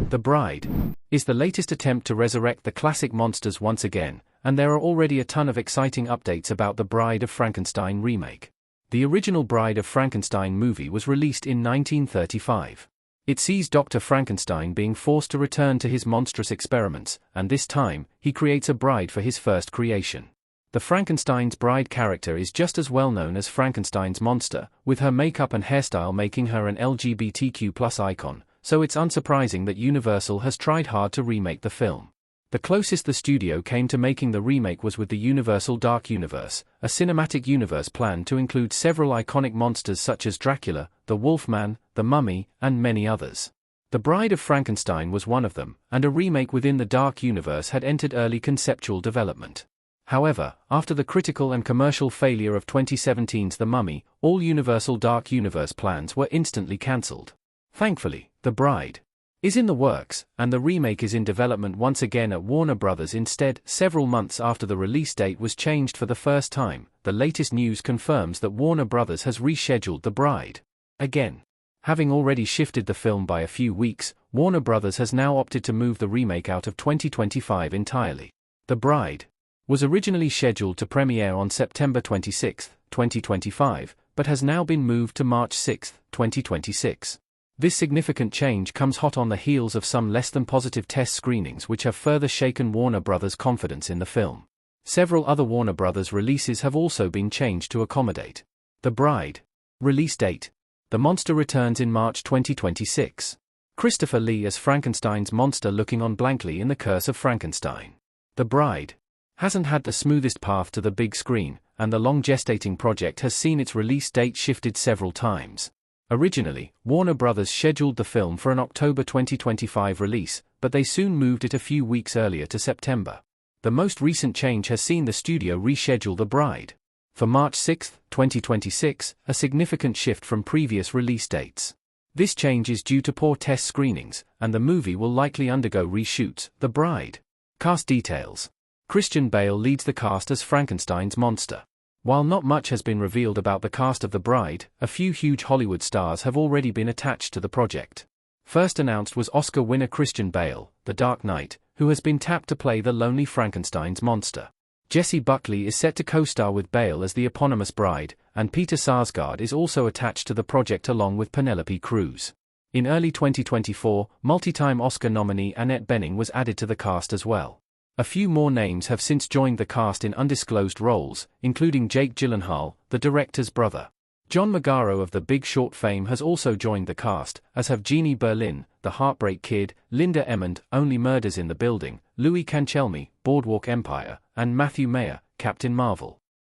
The Bride is the latest attempt to resurrect the classic monsters once again, and there are already a ton of exciting updates about The Bride of Frankenstein remake. The original Bride of Frankenstein movie was released in 1935. It sees Dr. Frankenstein being forced to return to his monstrous experiments, and this time, he creates a bride for his first creation. The Frankenstein's bride character is just as well known as Frankenstein's monster, with her makeup and hairstyle making her an LGBTQ+ icon, so it's unsurprising that Universal has tried hard to remake the film. The closest the studio came to making the remake was with the Universal Dark Universe, a cinematic universe planned to include several iconic monsters such as Dracula, the Wolfman, the Mummy, and many others. The Bride of Frankenstein was one of them, and a remake within the Dark Universe had entered early conceptual development. However, after the critical and commercial failure of 2017's The Mummy, all Universal Dark Universe plans were instantly cancelled. Thankfully, The Bride is in the works, and the remake is in development once again at Warner Bros. Instead, several months after the release date was changed for the first time, the latest news confirms that Warner Bros. Has rescheduled The Bride again. Having already shifted the film by a few weeks, Warner Bros. Has now opted to move the remake out of 2025 entirely. The Bride was originally scheduled to premiere on September 26, 2025, but has now been moved to March 6, 2026. This significant change comes hot on the heels of some less than positive test screenings which have further shaken Warner Bros.' confidence in the film. Several other Warner Bros. Releases have also been changed to accommodate The Bride. Release date: The monster returns in March 2026. Christopher Lee as Frankenstein's monster looking on blankly in The Curse of Frankenstein. The Bride hasn't had the smoothest path to the big screen, and the long gestating project has seen its release date shifted several times. Originally, Warner Bros. Scheduled the film for an October 2025 release, but they soon moved it a few weeks earlier to September. The most recent change has seen the studio reschedule The Bride for March 6, 2026, a significant shift from previous release dates. This change is due to poor test screenings, and the movie will likely undergo reshoots. The Bride cast details: Christian Bale leads the cast as Frankenstein's monster. While not much has been revealed about the cast of The Bride, a few huge Hollywood stars have already been attached to the project. First announced was Oscar winner Christian Bale, the Dark Knight, who has been tapped to play the lonely Frankenstein's monster. Jessie Buckley is set to co-star with Bale as the eponymous bride, and Peter Sarsgaard is also attached to the project along with Penelope Cruz. In early 2024, multi-time Oscar nominee Annette Bening was added to the cast as well. A few more names have since joined the cast in undisclosed roles, including Jake Gyllenhaal, the director's brother. John Magaro of The Big Short fame has also joined the cast, as have Jeannie Berlin, The Heartbreak Kid, Linda Emmond, Only Murders in the Building, Louis Cancelmi, Boardwalk Empire, and Matthew Mayer, Captain Marvel.